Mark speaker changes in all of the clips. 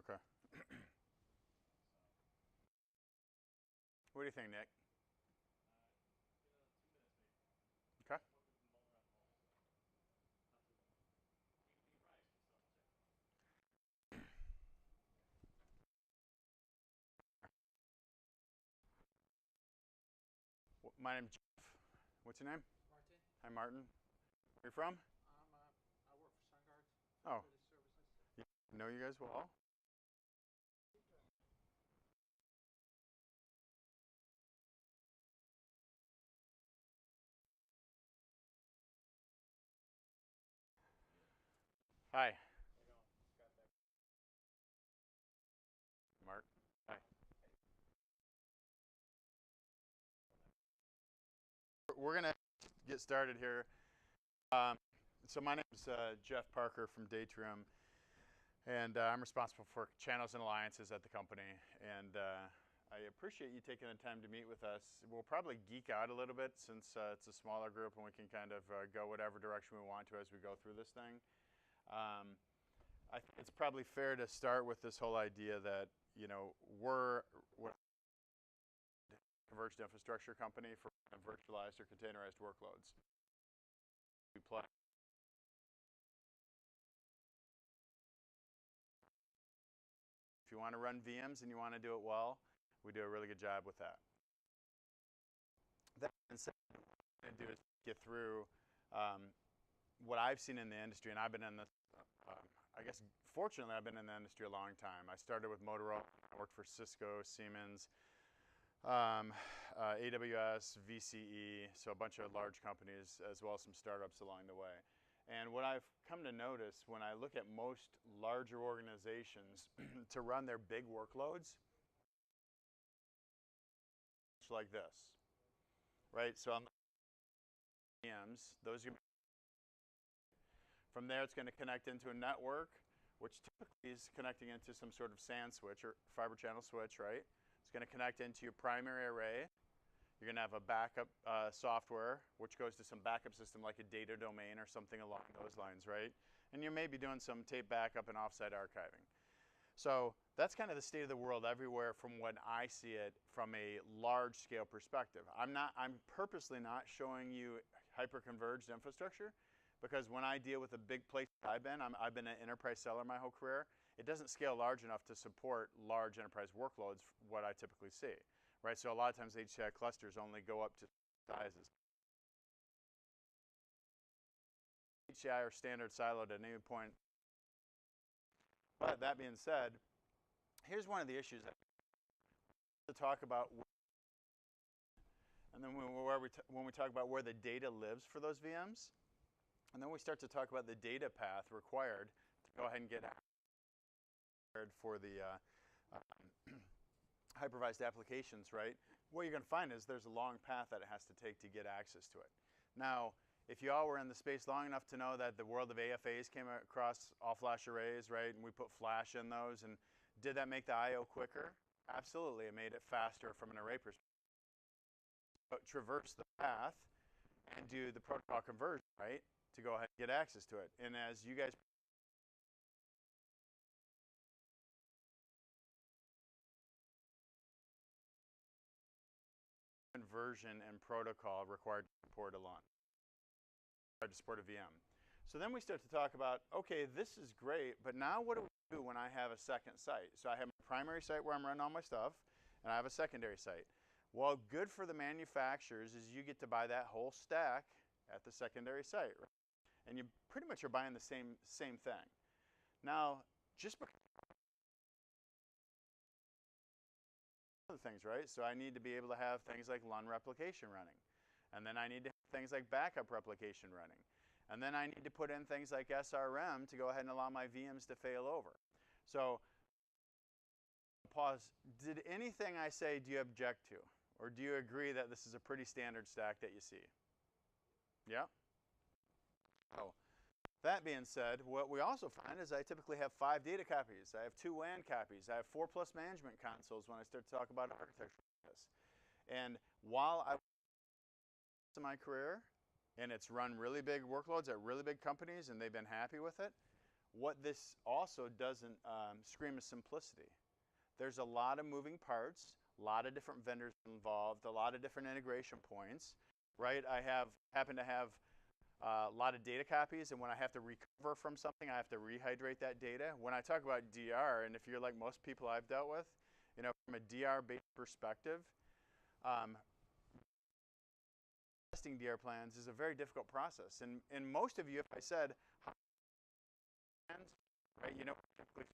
Speaker 1: Okay. What do you think, Nick? Okay. My name's Jeff. What's your name?
Speaker 2: Martin.
Speaker 1: Hi, Martin. Where are you from?
Speaker 2: I work for SunGuard
Speaker 1: Oh,
Speaker 2: Services.
Speaker 1: yeah. Know you guys well. Hi, Mark. Hi. We're gonna get started here. Um, so my name is Jeff Parker from Datrium, and I'm responsible for channels and alliances at the company. And I appreciate you taking the time to meet with us. We'll probably geek out a little bit since it's a smaller group, and we can kind of go whatever direction we want to as we go through this thing. I think it's probably fair to start with this whole idea that we're a converged infrastructure company for virtualized or containerized workloads. We play. If you want to run VMs and you want to do it well, we do a really good job with that. That being said, what I'm going to do is get through what I've seen in the industry, and I've been in this. I guess fortunately, I've been in the industry a long time. I started with Motorola. I worked for Cisco, Siemens, AWS, VCE, so a bunch of large companies as well as some startups along the way. And what I've come to notice when I look at most larger organizations to run their big workloads, it's like this, right? So on the VMs, those are, from there it's going to connect into a network, which typically is connecting into some sort of SAN switch or fiber channel switch, right? It's going to connect into your primary array. You're going to have a backup software, which goes to some backup system like a data domain or something along those lines, right? And you may be doing some tape backup and offsite archiving. So that's kind of the state of the world everywhere from when I see it from a large scale perspective. I'm purposely not showing you hyper-converged infrastructure because when I deal with the big places I've been an enterprise seller my whole career, it doesn't scale large enough to support large enterprise workloads, what I typically see. Right, so a lot of times HCI clusters only go up to sizes. HCI are standard siloed at any point. But that being said, here's one of the issues that to talk about, and then when we talk about where the data lives for those VMs, and then we start to talk about the data path required to go ahead and get for the hypervised applications, right? What you're going to find is there's a long path that it has to take to get access to it. Now, if you all were in the space long enough to know that the world of AFAs came across all-flash arrays, right, and we put flash in those, and did that make the I/O quicker? Absolutely, it made it faster from an array perspective. But traverse the path and do the protocol conversion, right, to go ahead and get access to it. And as you guys conversion and protocol required to support a LUN, required to support a VM. So then we start to talk about, okay, this is great, but now what do we do when I have a second site? So I have my primary site where I'm running all my stuff, and I have a secondary site. Well, good for the manufacturers is you get to buy that whole stack at the secondary site, right? And you pretty much are buying the same thing. Now, just because other things, right? So I need to be able to have things like LUN replication running. And then I need to have things like backup replication running. And then I need to put in things like SRM to go ahead and allow my VMs to fail over. So pause. Did anything I say do you object to? Or do you agree that this is a pretty standard stack that you see? Yeah? Oh. That being said, what we also find is I typically have 5 data copies. I have 2 WAN copies. I have 4+ management consoles when I start to talk about architecture like this. And while I in my career, and it's run really big workloads at really big companies, and they've been happy with it, What this also doesn't scream is simplicity. There's a lot of moving parts, a lot of different vendors involved, a lot of different integration points, right? I happen to have a lot of data copies, and when I have to recover from something, I have to rehydrate that data. When I talk about DR, and if you're like most people I've dealt with, you know, from a DR-based perspective, testing DR plans is a very difficult process. And most of you, if I said, how plans, right, you know, typically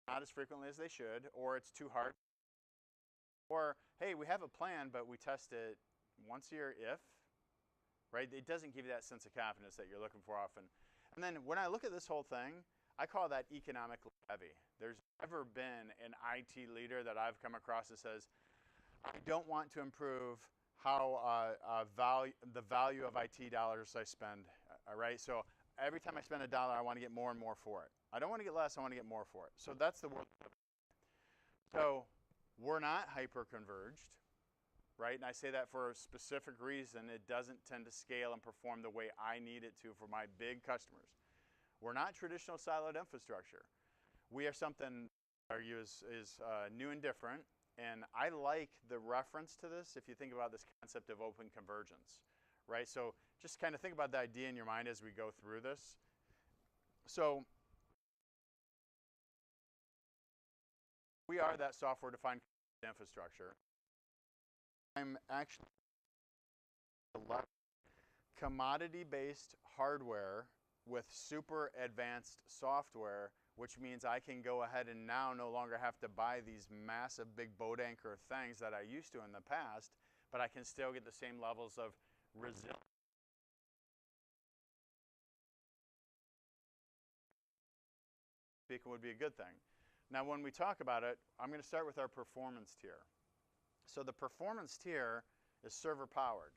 Speaker 1: not as frequently as they should, or it's too hard. Or, hey, we have a plan, but we test it once a year if, right? It doesn't give you that sense of confidence that you're looking for often. And then when I look at this whole thing, I call that economically heavy. There's never been an IT leader that I've come across that says, I don't want to improve how the value of IT dollars I spend, all right? So every time I spend $1, I want to get more and more for it. I don't want to get less, I want to get more for it. So that's the world. So we're not hyper-converged, right? And I say that for a specific reason. It doesn't tend to scale and perform the way I need it to for my big customers. We're not traditional siloed infrastructure. We are something our use is new and different. And I like the reference to this if you think about this concept of open convergence, right? So just kind of think about the idea in your mind as we go through this. So we are that software-defined infrastructure. I'm actually commodity-based hardware with super advanced software, which means I can go ahead and now no longer have to buy these massive big boat anchor things that I used to in the past, but I can still get the same levels of resilience. Speaking would be a good thing. Now when we talk about it, I'm going to start with our performance tier. So the performance tier is server powered.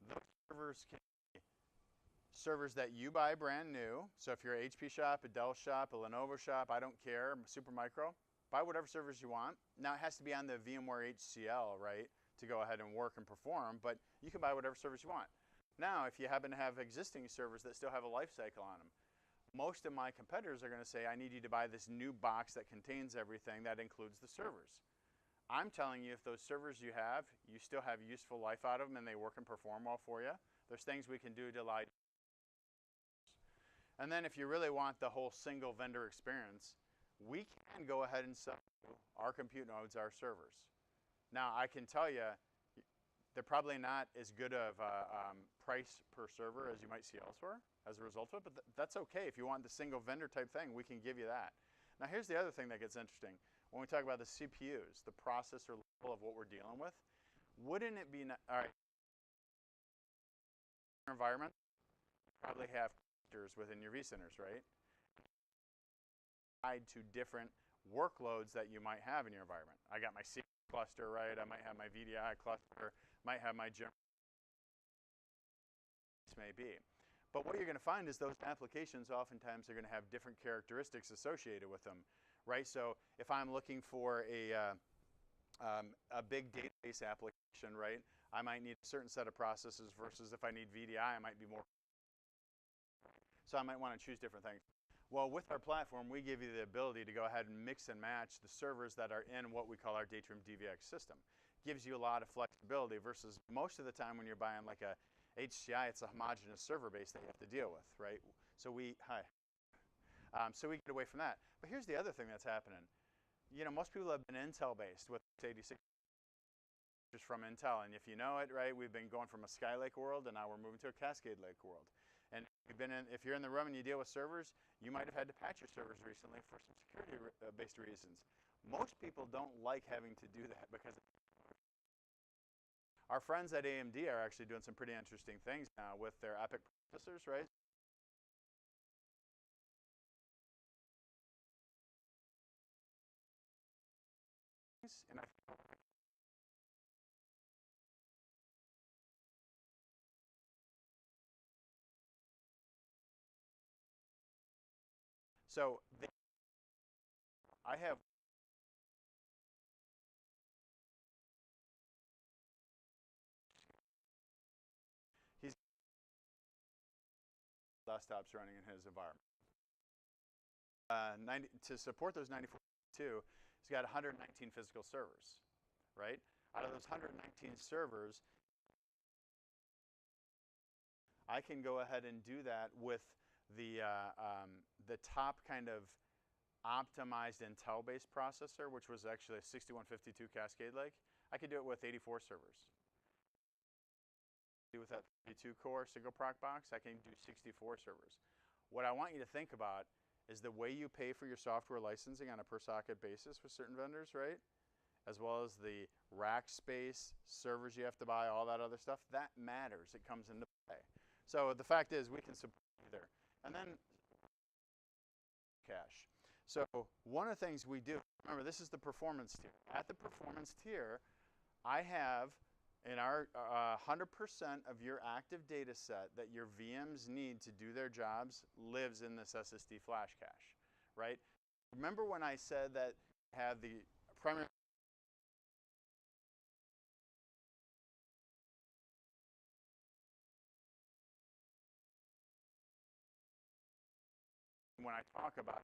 Speaker 1: Those servers can be servers that you buy brand new. So if you're an HP shop, a Dell shop, a Lenovo shop, I don't care, Supermicro, buy whatever servers you want. Now it has to be on the VMware HCL, right, to go ahead and work and perform, but you can buy whatever servers you want. Now if you happen to have existing servers that still have a life cycle on them, most of my competitors are going to say, I need you to buy this new box that contains everything that includes the servers. I'm telling you, if those servers you have, you still have useful life out of them and they work and perform well for you, there's things we can do to allow. And then if you really want the whole single vendor experience, we can go ahead and sell our compute nodes, our servers. Now, I can tell you, they're probably not as good of a price per server as you might see elsewhere as a result of it, but that's okay. If you want the single vendor type thing, we can give you that. Now, here's the other thing that gets interesting. When we talk about the CPUs, the processor level of what we're dealing with, wouldn't it be, all right, environment, you probably have clusters within your vCenters, right? Tied to different workloads that you might have in your environment. I got my C cluster, right? I might have my VDI cluster, might have my general, may be. But what you're going to find is those applications oftentimes are going to have different characteristics associated with them, right? So if I'm looking for a big database application, right, I might need a certain set of processes versus if I need VDI, I might be more. So I might want to choose different things. Well, with our platform, we give you the ability to go ahead and mix and match the servers that are in what we call our Datrium TVX system. Gives you a lot of flexibility versus most of the time when you're buying like a HCI, it's a homogeneous server base that you have to deal with, right? So we get away from that. But here's the other thing that's happening. You know, most people have been Intel-based with 86 just from Intel, and if you know it, right, we've been going from a Skylake world, and now we're moving to a Cascade Lake world. And if you're in the room and you deal with servers, you might have had to patch your servers recently for some security-based reasons. Most people don't like having to do that because our friends at AMD are actually doing some pretty interesting things now with their EPYC processors, right? And so I have he's desktops running in his environment. To support those 94.2, he's got 119 physical servers, right? Out of those 119 servers, I can go ahead and do that with the top kind of optimized Intel-based processor, which was actually a 6152 Cascade Lake. I could do it with 84 servers. With that 32-core single proc box, I can do 64 servers. What I want you to think about is the way you pay for your software licensing on a per-socket basis with certain vendors, right? As well as the rack space, servers you have to buy, all that other stuff, that matters. It comes into play. So the fact is we can support either. And then cache. So one of the things we do, remember this is the performance tier. At the performance tier, I have in our 100% of your active data set that your VMs need to do their jobs lives in this SSD flash cache, right? Remember when I said that I have the primary when I talk about,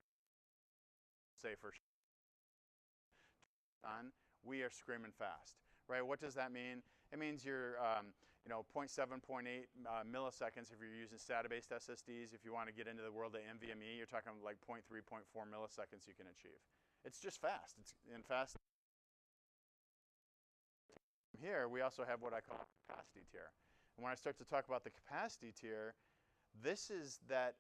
Speaker 1: say for on, we are screaming fast, right? What does that mean? It means you're, 0.7, 0.8 milliseconds if you're using SATA-based SSDs. If you want to get into the world of NVMe, you're talking like 0.3, 0.4 milliseconds you can achieve. It's just fast. It's in fast. Here, we also have what I call a capacity tier. And when I start to talk about the capacity tier, this is that,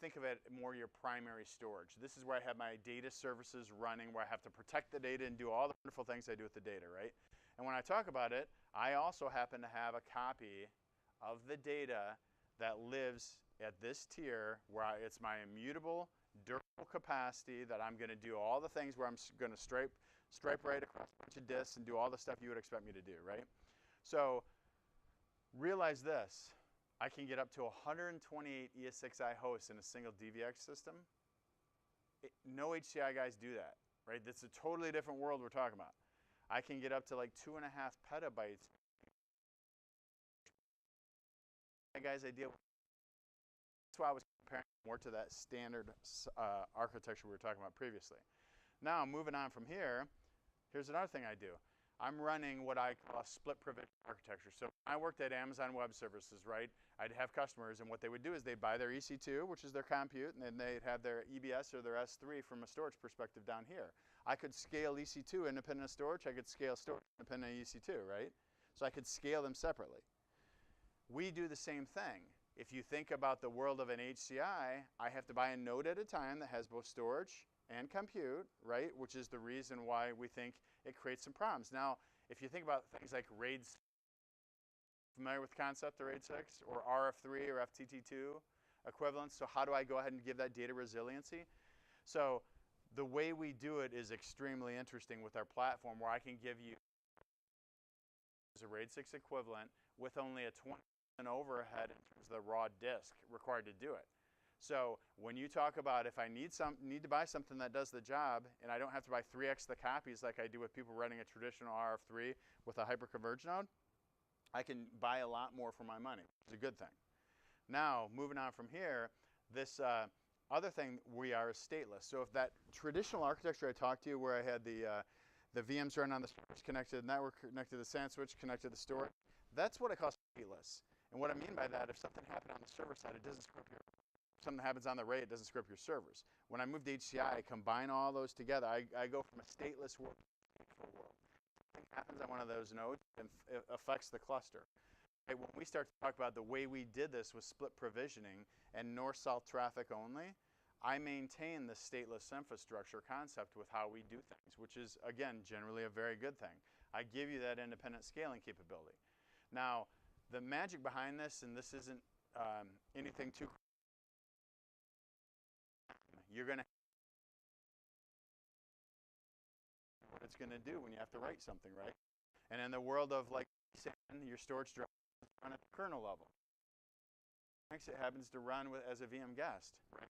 Speaker 1: think of it more your primary storage. This is where I have my data services running, where I have to protect the data and do all the wonderful things I do with the data, right? And when I talk about it, I also happen to have a copy of the data that lives at this tier where it's my immutable, durable capacity that I'm going to do all the things where I'm going to stripe right across a bunch of disks and do all the stuff you would expect me to do, right? So realize this. I can get up to 128 ES6i hosts in a single DVX system. No HCI guys do that, right? That's a totally different world we're talking about. I can get up to like 2.5 petabytes. Guys, I deal with. That's why I was comparing more to that standard architecture we were talking about previously. Now, moving on from here, here's another thing I do. I'm running what I call a split provision architecture. So when I worked at Amazon Web Services, right, I'd have customers, and what they would do is they'd buy their EC2, which is their compute, and then they'd have their EBS or their S3 from a storage perspective down here. I could scale EC2 independent of storage. I could scale storage independent of EC2, right? So I could scale them separately. We do the same thing. If you think about the world of an HCI, I have to buy a node at a time that has both storage and compute, right? Which is the reason why we think it creates some problems. Now, if you think about things like RAID, familiar with the concept of RAID 6 or RF3 or FTT2 equivalents? So how do I go ahead and give that data resiliency? So the way we do it is extremely interesting with our platform, where I can give you a RAID 6 equivalent with only a 20% overhead in terms of the raw disk required to do it. So when you talk about if I need to buy something that does the job, and I don't have to buy 3x the copies like I do with people running a traditional RF3 with a hyperconverged node, I can buy a lot more for my money, which is a good thing. Now, moving on from here, this other thing we are is stateless. So if that traditional architecture I talked to you, where I had the VMs run on the storage, connected to the network, connected to the SAN switch, connected to the storage, that's what I call stateless. And what I mean by that, if something happened on the server side, it doesn't screw up your. Something happens on the RAID, it doesn't screw up your servers. When I moved to HCI, I combine all those together. I go from a stateless world to a stateful world. Something happens on one of those nodes and it affects the cluster. Okay, when we start to talk about the way we did this with split provisioning and north-south traffic only, I maintain the stateless infrastructure concept with how we do things, which is, again, generally a very good thing. I give you that independent scaling capability. Now, the magic behind this, and this isn't anything too, you're going to what it's going to do when you have to write something, right? And in the world of like your storage drive run at the kernel level. Next, it happens to run as a VM guest, right?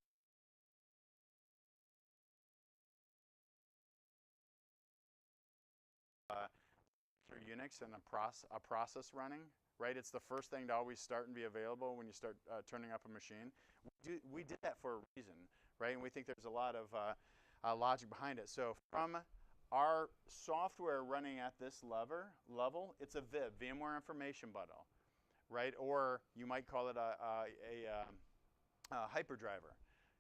Speaker 1: For Unix and a process running, right? It's the first thing to always start and be available when you start turning up a machine. We did that for a reason, right? And we think there's a lot of logic behind it. So from our software running at this level, it's a VIB, VMware Information Bundle, right? Or you might call it a hyperdriver.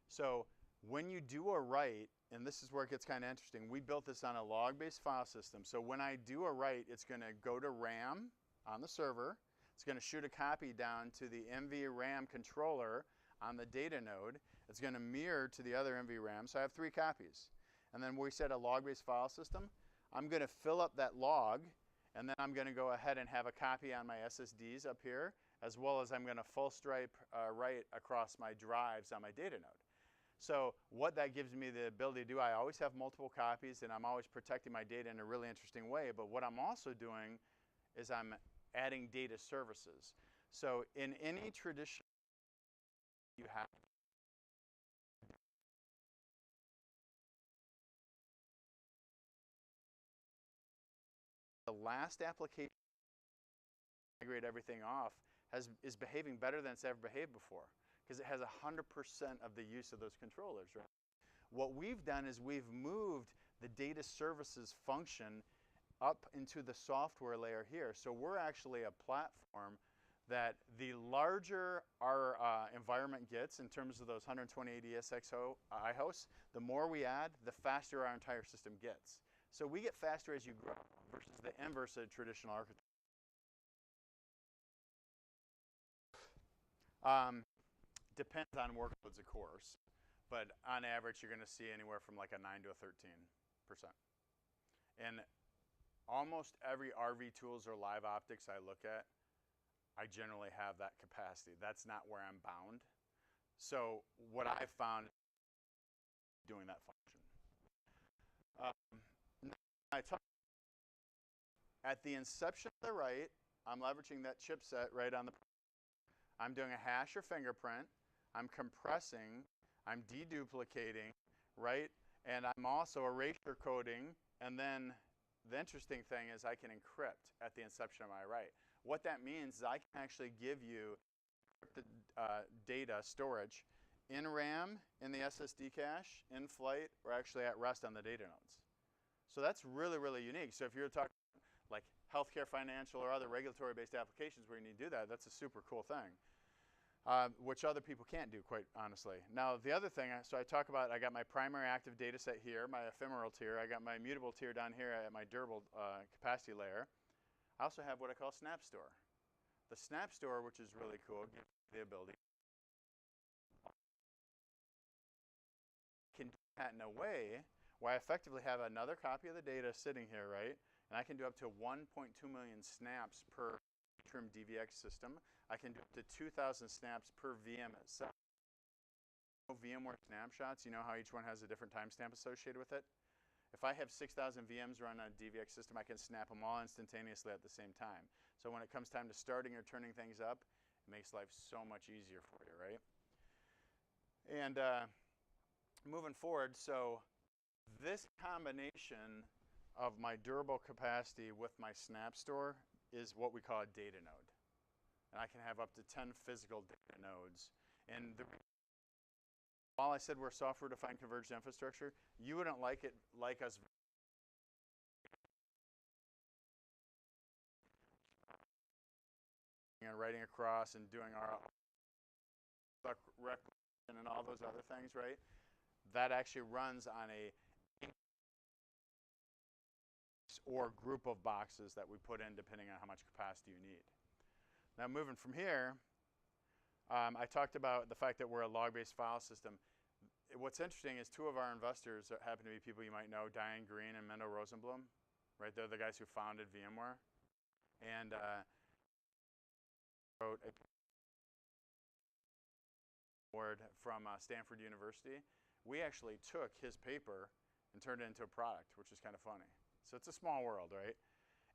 Speaker 1: So when you do a write, and this is where it gets kind of interesting, we built this on a log-based file system. So when I do a write, it's going to go to RAM on the server. It's going to shoot a copy down to the NVRAM controller on the data node. It's going to mirror to the other NVRAM. So I have 3 copies. And then we set a log-based file system. I'm going to fill up that log, and then I'm going to go ahead and have a copy on my SSDs up here, as well as I'm going to full stripe write across my drives on my data node. So what that gives me the ability to do, I always have multiple copies, and I'm always protecting my data in a really interesting way. But what I'm also doing is I'm adding data services. So in any tradition, you have the last application to migrate everything off is behaving better than it's ever behaved before, because it has 100% of the use of those controllers, right? What we've done is we've moved the data services function up into the software layer here. So we're actually a platform that the larger our environment gets in terms of those 128 ESXi hosts, the more we add, the faster our entire system gets. So we get faster as you grow versus the inverse of traditional architecture. Depends on workloads, of course, but on average, you're going to see anywhere from like a 9 to a 13%. And almost every RV tools or live optics I look at, I generally have that capacity. That's not where I'm bound. So what I've found is doing that function. At the inception of the write, I'm leveraging that chipset right on the. I'm doing a hash or fingerprint. I'm compressing. I'm deduplicating, right? And I'm also erasure coding. And then the interesting thing is I can encrypt at the inception of my write. What that means is I can actually give you the data storage in RAM, in the SSD cache, in flight, or actually at rest on the data nodes. So that's really, really unique. So if you're talking like healthcare, financial, or other regulatory-based applications where you need to do that, that's a super cool thing, which other people can't do, quite honestly. Now, the other thing, so I talk about, I got my primary active data set here, my ephemeral tier. I got my mutable tier down here at my durable capacity layer. I also have what I call Snap Store. The Snap Store, which is really cool, gives you the ability can do that in a way where I effectively have another copy of the data sitting here, right? And I can do up to 1.2 million snaps per Atrium TVX system. I can do up to 2,000 snaps per VM itself. VMware snapshots, you know how each one has a different timestamp associated with it? If I have 6,000 VMs run on a DVX system, I can snap them all instantaneously at the same time. So when it comes time to starting or turning things up, it makes life so much easier for you, right? And moving forward, so this combination of my durable capacity with my Snap Store is what we call a data node. And I can have up to 10 physical data nodes. And while I said we're software-defined converged infrastructure, you wouldn't like it like us. And writing across and doing our recollection and all those other things, right? That actually runs on a or group of boxes that we put in depending on how much capacity you need. Now moving from here, I talked about the fact that we're a log-based file system. What's interesting is 2 of our investors happen to be people you might know, Diane Green and Mendo Rosenblum, right? They're the guys who founded VMware. And wrote a award from Stanford University. We actually took his paper and turned it into a product, which is kind of funny. So it's a small world, right?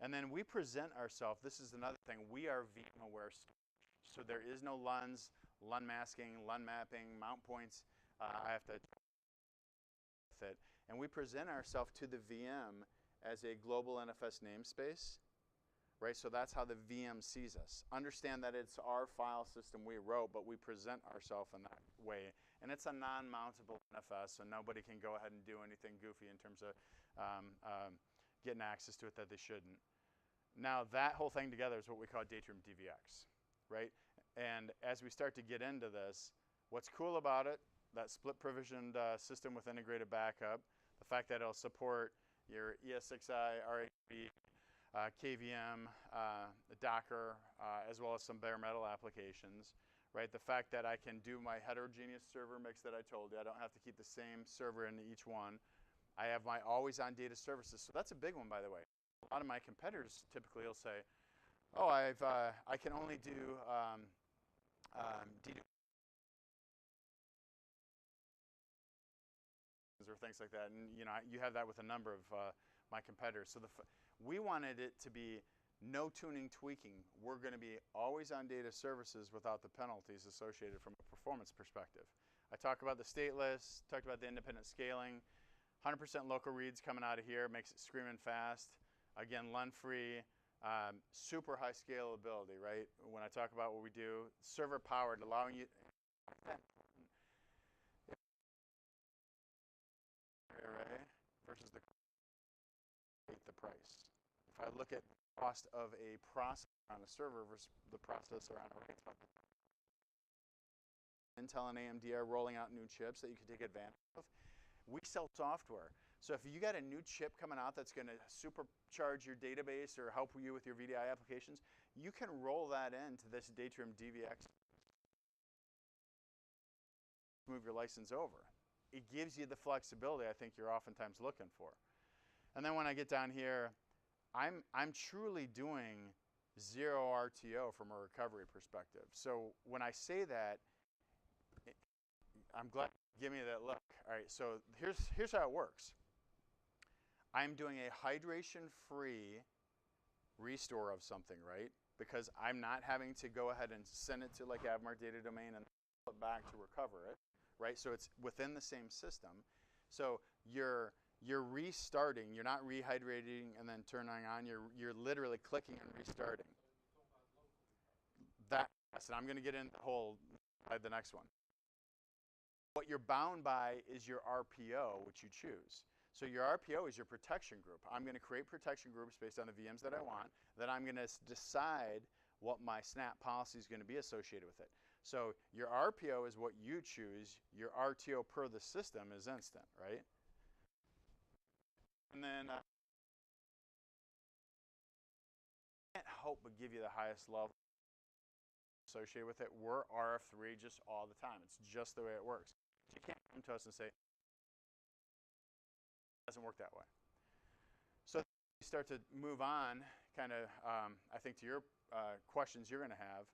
Speaker 1: And then we present ourselves. This is another thing. We are VMware. So there is no LUNs, LUN masking, LUN mapping, mount points. I have to with it. And we present ourselves to the VM as a global NFS namespace, right? So that's how the VM sees us. Understand that it's our file system we wrote, but we present ourselves in that way. And it's a non-mountable NFS, so nobody can go ahead and do anything goofy in terms of getting access to it that they shouldn't. Now that whole thing together is what we call Datrium TVX, right? And as we start to get into this, what's cool about it, that split provisioned system with integrated backup, the fact that it'll support your ES6i, RHB, KVM, Docker, as well as some bare metal applications, right? The fact that I can do my heterogeneous server mix that I told you. I don't have to keep the same server in each one. I have my always on data services. So that's a big one, by the way. A lot of my competitors typically will say, oh, I can only do or things like that, and you have that with a number of my competitors. So we wanted it to be no tuning, tweaking. We're going to be always on data services without the penalties associated from a performance perspective. I talked about the stateless, talked about the independent scaling, 100% local reads coming out of here, makes it screaming fast. Again, LUN-free, super high scalability, right? When I talk about what we do, server powered, allowing you array versus the price. If I look at the cost of a processor on a server versus the processor on a array, Intel and AMD are rolling out new chips that you can take advantage of. We sell software. So if you got a new chip coming out that's going to supercharge your database or help you with your VDI applications, you can roll that into this Datrium DVX. Move your license over. It gives you the flexibility I think you're oftentimes looking for. And then when I get down here, I'm truly doing zero RTO from a recovery perspective. So when I say that, I'm glad you give me that look. All right, so here's how it works. I'm doing a hydration-free restore of something, right? Because I'm not having to go ahead and send it to like Avmark data domain and pull it back to recover it, right? So it's within the same system. So you're restarting. You're not rehydrating and then turning on. You're literally clicking and restarting. Yes, and I'm going to get into the next one. What you're bound by is your RPO, which you choose. So your RPO is your protection group. I'm going to create protection groups based on the VMs that I want. Then I'm going to decide what my snap policy is going to be associated with it. So your RPO is what you choose. Your RTO per the system is instant, right? And then I can't help but give you the highest level associated with it. We're RF3 just all the time. It's just the way it works. You can't come to us and say, doesn't work that way. So you start to move on, kind of, I think to your questions you're going to have.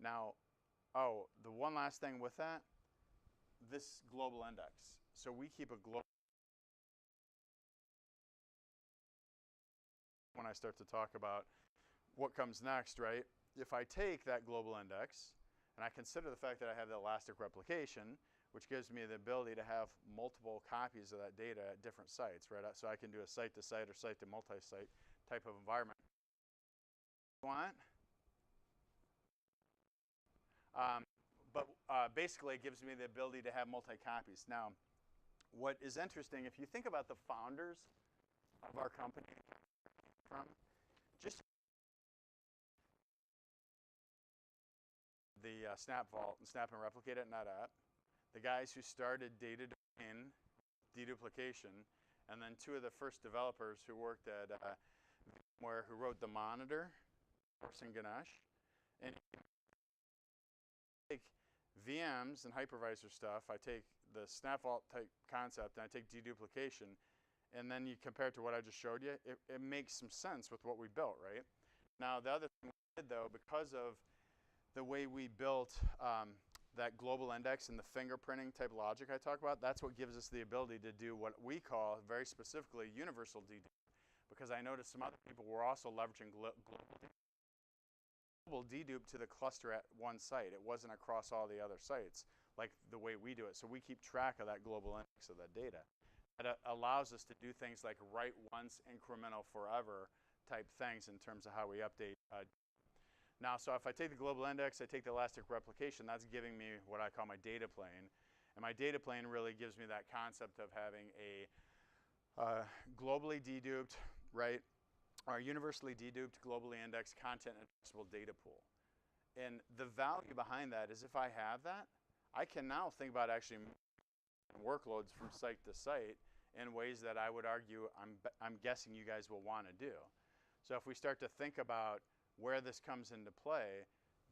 Speaker 1: Now, the one last thing with that, this global index. So we keep a global. When I start to talk about what comes next, right? If I take that global index and I consider the fact that I have the elastic replication, which gives me the ability to have multiple copies of that data at different sites, right? So I can do a site-to-site or site-to-multi-site type of environment. But basically, it gives me the ability to have multi-copies. Now, what is interesting, if you think about the founders of our company, just the Snap Vault and Snap and Replicate at NetApp, the guys who started data domain deduplication, and then two of the first developers who worked at VMware who wrote the monitor, Horst and Ganesh. And I take VMs and hypervisor stuff, I take the Snap Vault type concept, and I take deduplication, and then you compare it to what I just showed you, it makes some sense with what we built, right? Now, the other thing we did, though, because of the way we built that global index and the fingerprinting type logic I talk about, that's what gives us the ability to do what we call, very specifically, universal dedupe. Because I noticed some other people were also leveraging global dedupe to the cluster at one site. It wasn't across all the other sites like the way we do it. So we keep track of that global index of that data. That allows us to do things like write once, incremental forever type things in terms of how we update. Now, so if I take the global index, I take the elastic replication, that's giving me what I call my data plane. And my data plane really gives me that concept of having a globally deduped, right, or universally deduped, globally indexed content addressable data pool. And the value behind that is if I have that, I can now think about actually workloads from site to site in ways that I would argue I'm guessing you guys will want to do. So if we start to think about where this comes into play,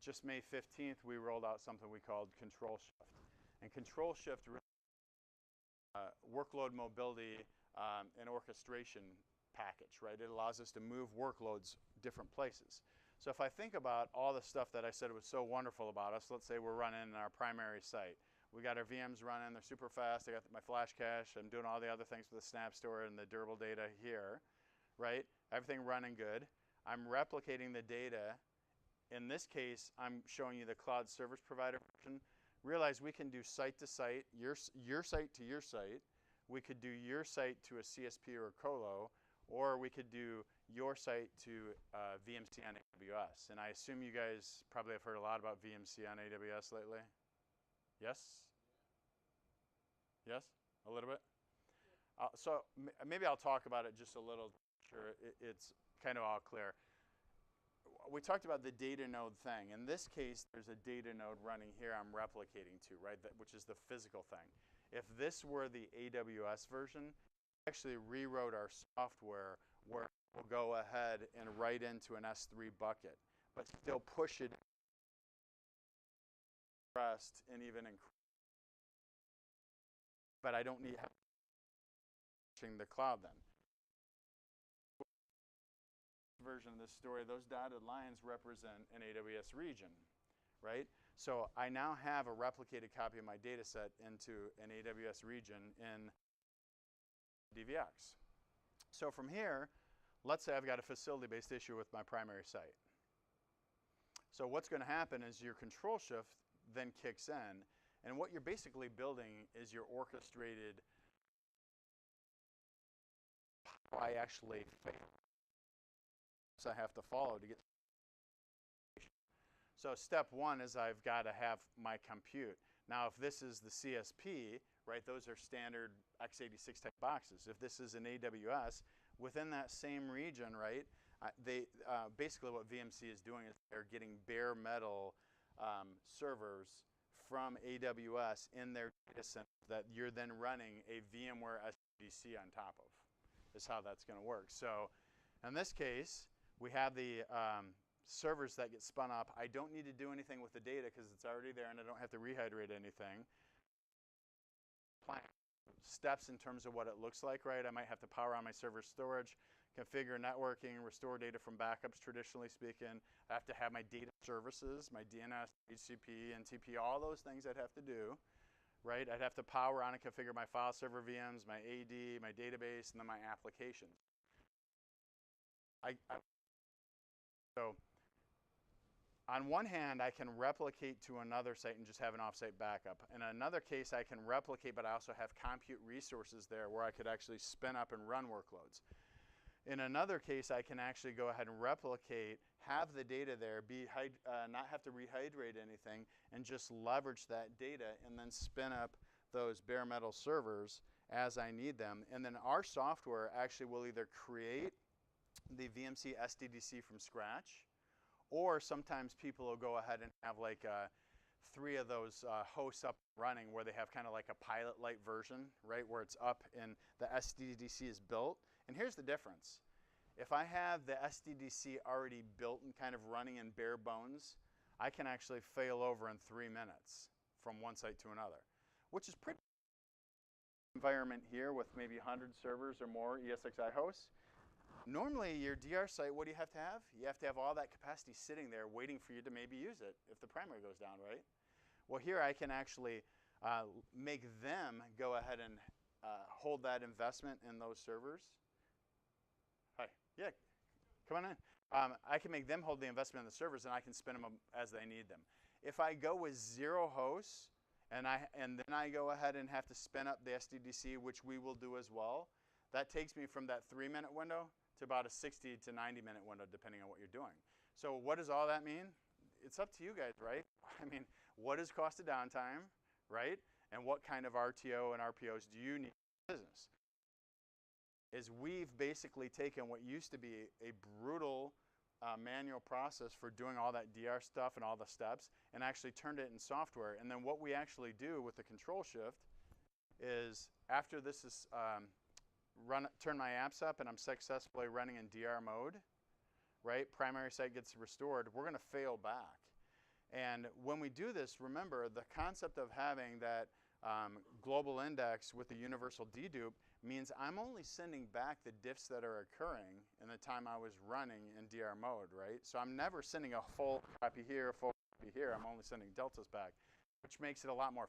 Speaker 1: just May 15th we rolled out something we called ControlShift. And ControlShift workload mobility and orchestration package, right? It allows us to move workloads different places. So if I think about all the stuff that I said was so wonderful about us, let's say we're running in our primary site. We got our VMs running, they're super fast, I got my flash cache, I'm doing all the other things with the snap store and the durable data here, right? Everything running good. I'm replicating the data. In this case, I'm showing you the cloud service provider version. Realize we can do site to site, your site to your site. We could do your site to a CSP or a colo, or we could do your site to VMC on AWS. And I assume you guys probably have heard a lot about VMC on AWS lately. Yes? Yes? A little bit? So maybe I'll talk about it just a little. Sure, it's kind of all clear. We talked about the data node thing. In this case, there's a data node running here I'm replicating to, right? Which is the physical thing. If this were the AWS version, we actually rewrote our software where we'll go ahead and write into an S3 bucket, but still push it rest and even but I don't need the cloud then. Version of this story, those dotted lines represent an AWS region, right? So I now have a replicated copy of my data set into an AWS region in DVX. So from here, let's say I've got a facility-based issue with my primary site. So what's going to happen is your ControlShift then kicks in, and what you're basically building is your orchestrated how I actually fail. So I have to follow to get. So step one is I've got to have my compute. Now if this is the CSP, right, those are standard x86 type boxes. If this is an AWS, within that same region, right, basically what VMC is doing is they're getting bare metal servers from AWS in their data center that you're then running a VMware SDDC on top of, is how that's going to work. So in this case, we have the servers that get spun up. I don't need to do anything with the data because it's already there and I don't have to rehydrate anything. Steps in terms of what it looks like, right? I might have to power on my server storage, configure networking, restore data from backups, traditionally speaking. I have to have my data services, my DNS, HCP, NTP, all those things I'd have to do, right? I'd have to power on and configure my file server VMs, my AD, my database, and then my applications. So on one hand, I can replicate to another site and just have an offsite backup. In another case, I can replicate, but I also have compute resources there where I could actually spin up and run workloads. In another case, I can actually go ahead and replicate, have the data there, not have to rehydrate anything, and just leverage that data and then spin up those bare metal servers as I need them. And then our software actually will either create the VMC SDDC from scratch, or sometimes people will go ahead and have like 3 of those hosts up running where they have kind of like a pilot-like version, right, where it's up and the SDDC is built. And here's the difference. If I have the SDDC already built and kind of running in bare bones, I can actually fail over in 3 minutes from one site to another, which is pretty environment here with maybe 100 servers or more ESXi hosts. Normally, your DR site, what do you have to have? You have to have all that capacity sitting there waiting for you to maybe use it if the primary goes down, right? Well, here I can actually make them go ahead and hold that investment in those servers. Hi, yeah, come on in. I can make them hold the investment in the servers, and I can spin them as they need them. If I go with 0 hosts, and then I go ahead and have to spin up the SDDC, which we will do as well, that takes me from that 3-minute window to about a 60 to 90-minute window, depending on what you're doing. So what does all that mean? It's up to you guys, right? I mean, what is cost of downtime, right? And what kind of RTO and RPOs do you need in business? Is we've basically taken what used to be a brutal manual process for doing all that DR stuff and all the steps and actually turned it in software. And then what we actually do with the ControlShift is after this is turn my apps up and I'm successfully running in DR mode, right? Primary site gets restored, we're going to fail back. And when we do this, remember the concept of having that global index with the universal dedupe means I'm only sending back the diffs that are occurring in the time I was running in DR mode, right? So I'm never sending a full copy here, a full copy here. I'm only sending deltas back, which makes it a lot more.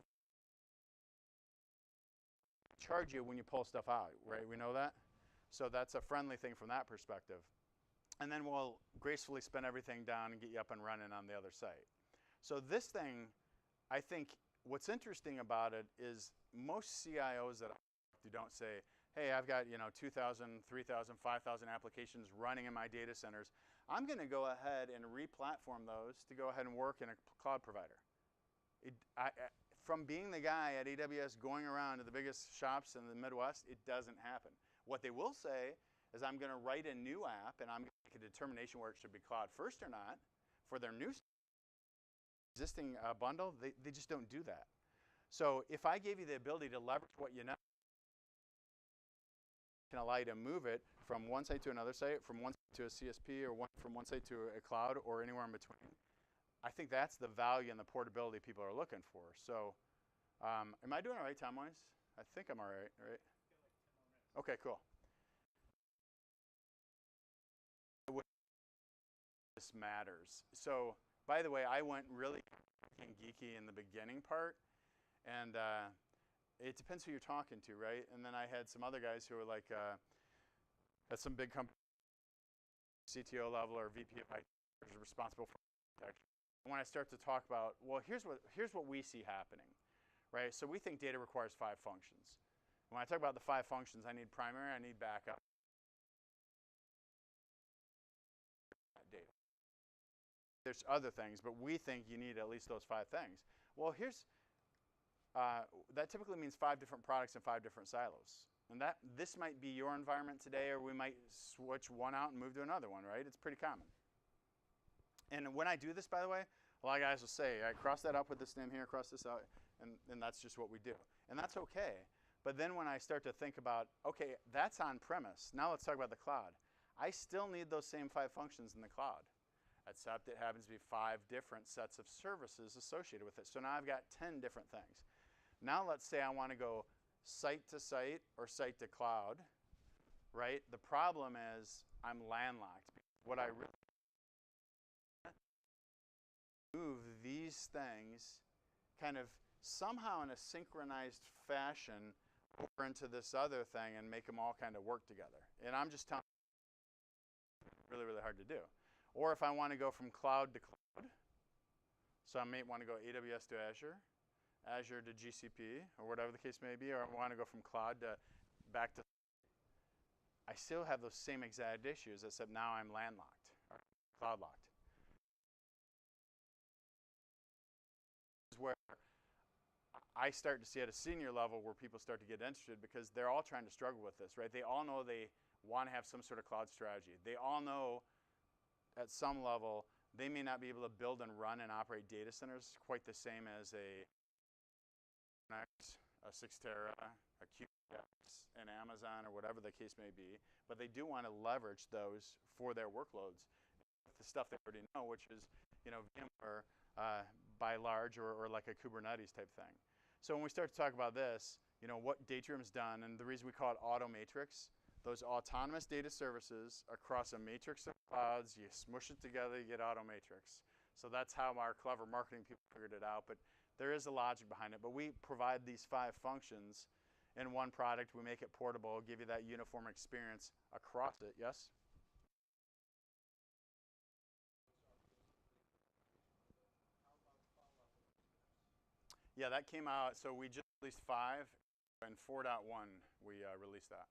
Speaker 1: Charge you when you pull stuff out, right? We know that. So that's a friendly thing from that perspective. And then we'll gracefully spin everything down and get you up and running on the other site. So this thing, I think what's interesting about it is most CIOs that you don't say, hey, I've got 2,000, 3,000, 5,000 applications running in my data centers. I'm going to go ahead and re-platform those to go ahead and work in a cloud provider. From being the guy at AWS going around to the biggest shops in the Midwest, it doesn't happen. What they will say is I'm going to write a new app and I'm going to make a determination where it should be cloud first or not for their new existing bundle. They just don't do that. So if I gave you the ability to leverage what you know, can allow you to move it from one site to another site, from one site to a CSP, or from one site to a cloud, or anywhere in between. I think that's the value and the portability people are looking for. So am I doing all right time-wise? I think I'm all right, right? Okay, cool. This matters. So, by the way, I went really geeky in the beginning part, and it depends who you're talking to, right? And then I had some other guys who were like, at some big company, CTO level or VP of IT, responsible for architecture. When I start to talk about, well, here's what we see happening, right? So we think data requires 5 functions. When I talk about the 5 functions, I need primary, I need backup, data. There's other things, but we think you need at least those 5 things. Well, that typically means 5 different products and 5 different silos. And this might be your environment today, or we might switch one out and move to another one, right? It's pretty common. And when I do this, by the way, a lot of guys will say, I cross that up with this name here, cross this out, and that's just what we do. And that's okay. But then when I start to think about, okay, that's on premise. Now let's talk about the cloud. I still need those same 5 functions in the cloud, except it happens to be 5 different sets of services associated with it. So now I've got 10 different things. Now let's say I want to go site to site or site to cloud, right? The problem is I'm landlocked. What I really move these things kind of somehow in a synchronized fashion over into this other thing and make them all kind of work together. And I'm just telling you, really, really hard to do. Or if I want to go from cloud to cloud, so I may want to go AWS to Azure, Azure to GCP, or whatever the case may be, or I want to go from cloud to back to, I still have those same exact issues, except now I'm landlocked, or cloud locked. This is where I start to see at a senior level where people start to get interested, because they're all trying to struggle with this, right? They all know they want to have some sort of cloud strategy. They all know at some level they may not be able to build and run and operate data centers quite the same as a Cyxtera, a QX, an Amazon, or whatever the case may be, but they do want to leverage those for their workloads. The stuff they already know, which is, VMware by large, or like a Kubernetes type thing. So when we start to talk about this, what Datrium's done, and the reason we call it Automatrix, those autonomous data services across a matrix of clouds, you smush it together, you get Automatrix. So that's how our clever marketing people figured it out. But there is a logic behind it. But we provide these 5 functions in one product. We make it portable, give you that uniform experience across it. Yes? Yeah, that came out. So we just released 5, and 4.1 we released that.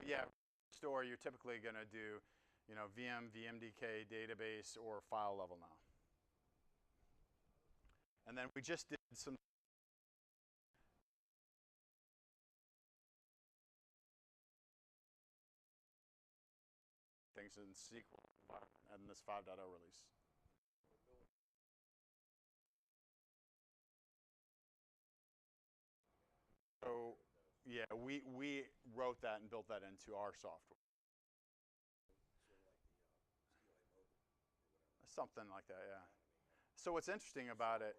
Speaker 1: Yeah, store, you're typically going to do, you know, VM, VMDK, database, or file level now. And then we just did some things in SQL environment and this 5.0 release. So yeah, we wrote that and built that into our software. Something like that, yeah. So what's interesting about it,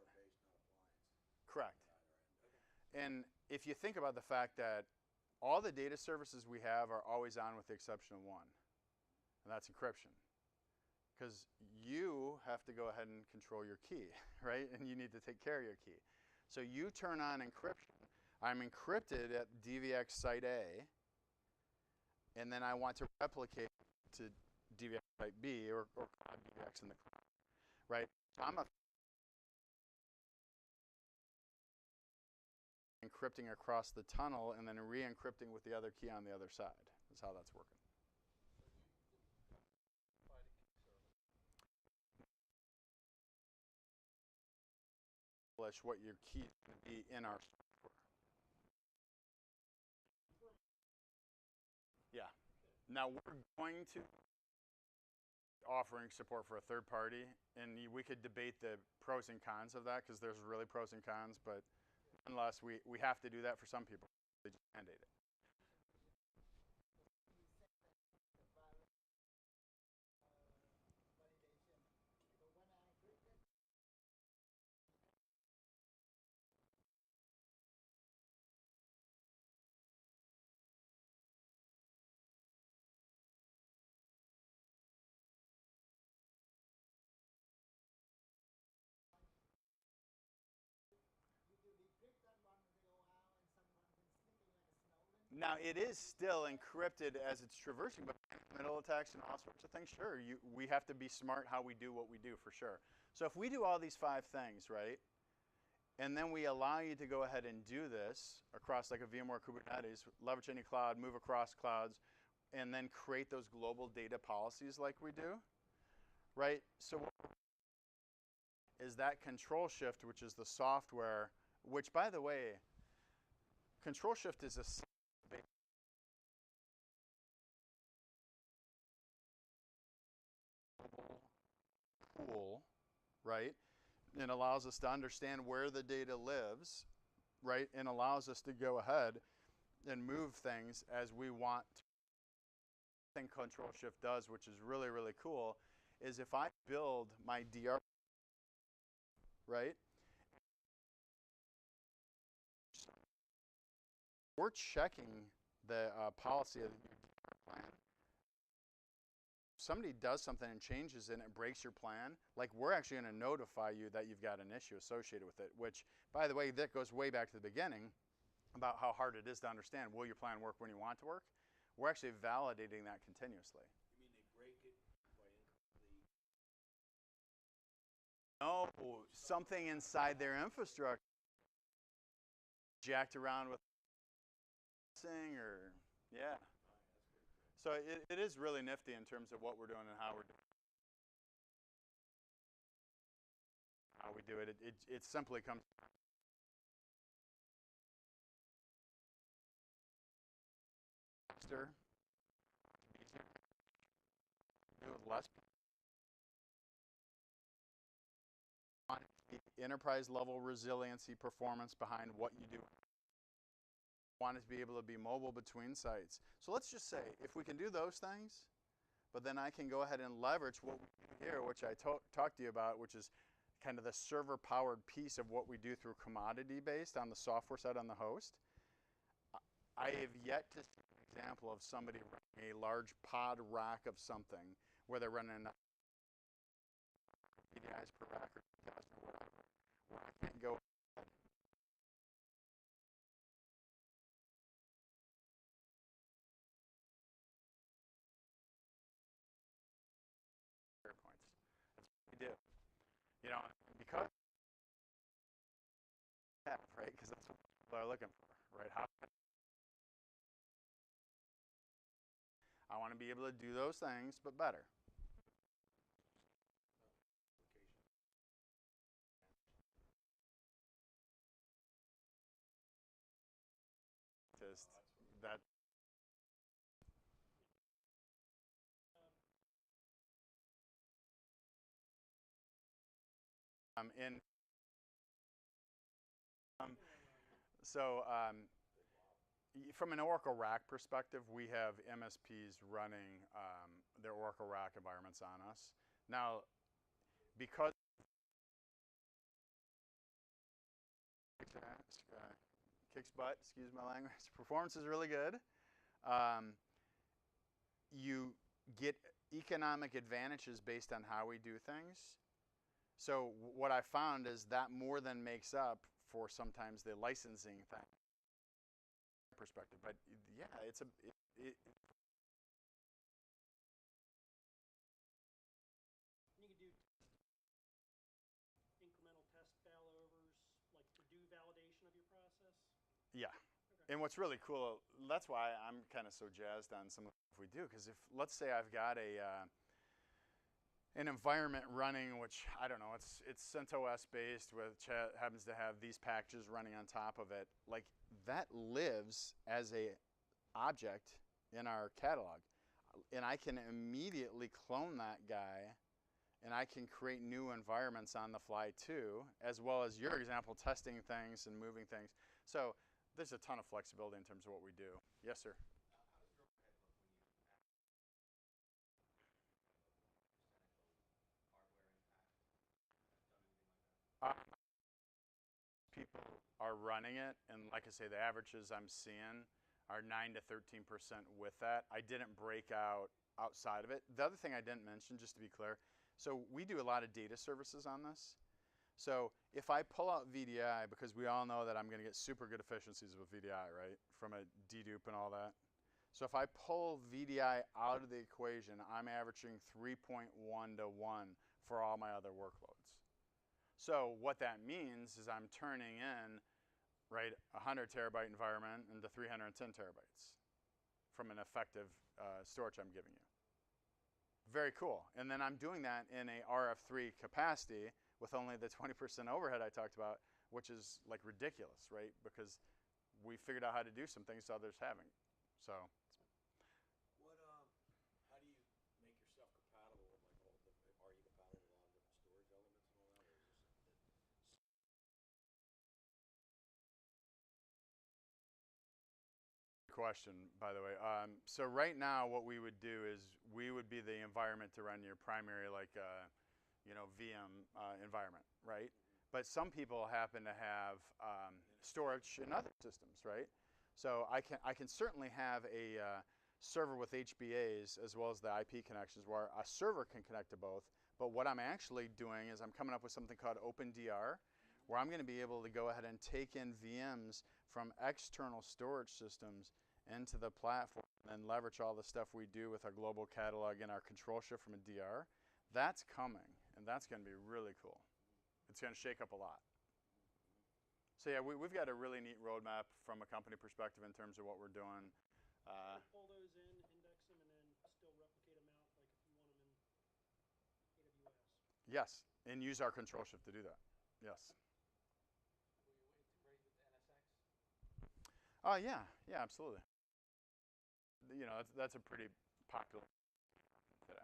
Speaker 1: correct. And if you think about the fact that all the data services we have are always on with the exception of one, and that's encryption. Because you have to go ahead and control your key, right? And you need to take care of your key. So you turn on encryption. I'm encrypted at DVX site A, and then I want to replicate to DVX site B or cloud DVX in the cloud, right? So I'm encrypting across the tunnel and then re-encrypting with the other key on the other side. That's how that's working. What your key is going to be in our software. Yeah. Now we're going to offering support for a third party, and we could debate the pros and cons of that because there's really pros and cons, but unless we have to do that for some people, they just mandate it. Now it is still encrypted as it's traversing, but middle attacks and all sorts of things, sure, we have to be smart how we do what we do for sure. So if we do all these 5 things, right, and then we allow you to go ahead and do this across like a VMware Kubernetes, leverage any cloud, move across clouds, and then create those global data policies like we do, right? So what is that ControlShift, which is the software, which by the way, ControlShift is a tool, right? It allows us to understand where the data lives, right? And allows us to go ahead and move things as we want to. The thing ControlShift does, which is really, really cool, is if I build my DR, right? We're checking the policy of your DR plan. Somebody does something and changes it and it breaks your plan, like we're actually going to notify you that you've got an issue associated with it, which, by the way, that goes way back to the beginning about how hard it is to understand, will your plan work when you want it to work? We're actually validating that continuously.
Speaker 2: You mean they break it by incorrectly?
Speaker 1: No, something inside their infrastructure jacked around with or, yeah. So it is really nifty in terms of what we're doing and how we're doing. How we do it. It simply comes faster, easier, do with less. Enterprise level resiliency performance behind what you do. Want it to be able to be mobile between sites. So let's just say if we can do those things, but then I can go ahead and leverage what we do here, which I talked to you about, which is kind of the server powered piece of what we do through commodity based on the software side on the host. I have yet to see an example of somebody running a large pod rack of something where they're running PDIs per rack or 2,000 or whatever, where I can't go points. That's what we do. You know, because right? Because that's what people are looking for, right? How want to be able to do those things, but better. Just that. In from an Oracle rack perspective, we have MSPs running their Oracle rack environments on us. Now, because kicks butt, excuse my language, performance is really good. You get economic advantages based on how we do things. So what I found is that more than makes up for sometimes the licensing thing perspective. But yeah, it's a
Speaker 3: You could do incremental test failovers, like to do validation of your process.
Speaker 1: yeah. Okay. And what's really cool, that's why I'm kind of so jazzed on some of the stuff we do, because if, let's say I've got an environment running, which I don't know, it's CentOS based, which happens to have these packages running on top of it. Like that lives as a object in our catalog, and I can immediately clone that guy, and I can create new environments on the fly too, as well as your example, testing things and moving things. So there's a ton of flexibility in terms of what we do. Yes, sir. People are running it, and like I say, the averages I'm seeing are 9 to 13% with that. I didn't break out outside of it. The other thing I didn't mention, just to be clear, so we do a lot of data services on this. So if I pull out VDI, because we all know that I'm going to get super good efficiencies with VDI, right, from a dedupe and all that. So if I pull VDI out of the equation, I'm averaging 3.1 to 1 for all my other workloads. So what that means is I'm turning in, right, a 100 terabyte environment into 310 terabytes from an effective storage I'm giving you. Very cool. And then I'm doing that in a RF3 capacity with only the 20% overhead I talked about, which is like ridiculous, right? Because we figured out how to do some things others haven't. So.
Speaker 2: What how do you make yourself compatible with like all the, are you compatible with a lot of different storage elements and all that, or is this something that
Speaker 1: Question, by the way. So right now, what we would do is we would be the environment to run your primary, like, VM environment, right? But some people happen to have storage in other systems, right? So I can certainly have a server with HBAs as well as the IP connections where a server can connect to both. But what I'm actually doing is I'm coming up with something called OpenDR, where I'm going to be able to go ahead and take in VMs from external storage systems into the platform and leverage all the stuff we do with our global catalog and our ControlShift from a DR. That's coming, and that's going to be really cool. It's going to shake up a lot. So yeah, we've got a really neat roadmap from a company perspective in terms of what we're doing.
Speaker 3: Pull those in, index them, and then still replicate them out, like if you want them in AWS.
Speaker 1: Yes, and use our ControlShift to do that. Yes.
Speaker 2: will you integrate with NSX?
Speaker 1: Yeah, absolutely. You know, that's a pretty popular today.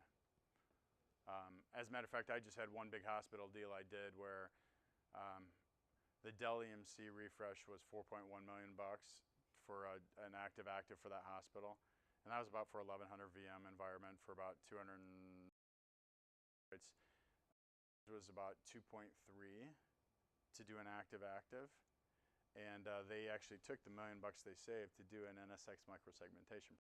Speaker 1: As a matter of fact, I just had one big hospital deal I did where the Dell EMC refresh was $4.1 million for an active for that hospital, and that was about for 1,100 VM environment for about 200. It was about 2.3 to do an active, and they actually took the $1 million they saved to do an NSX microsegmentation.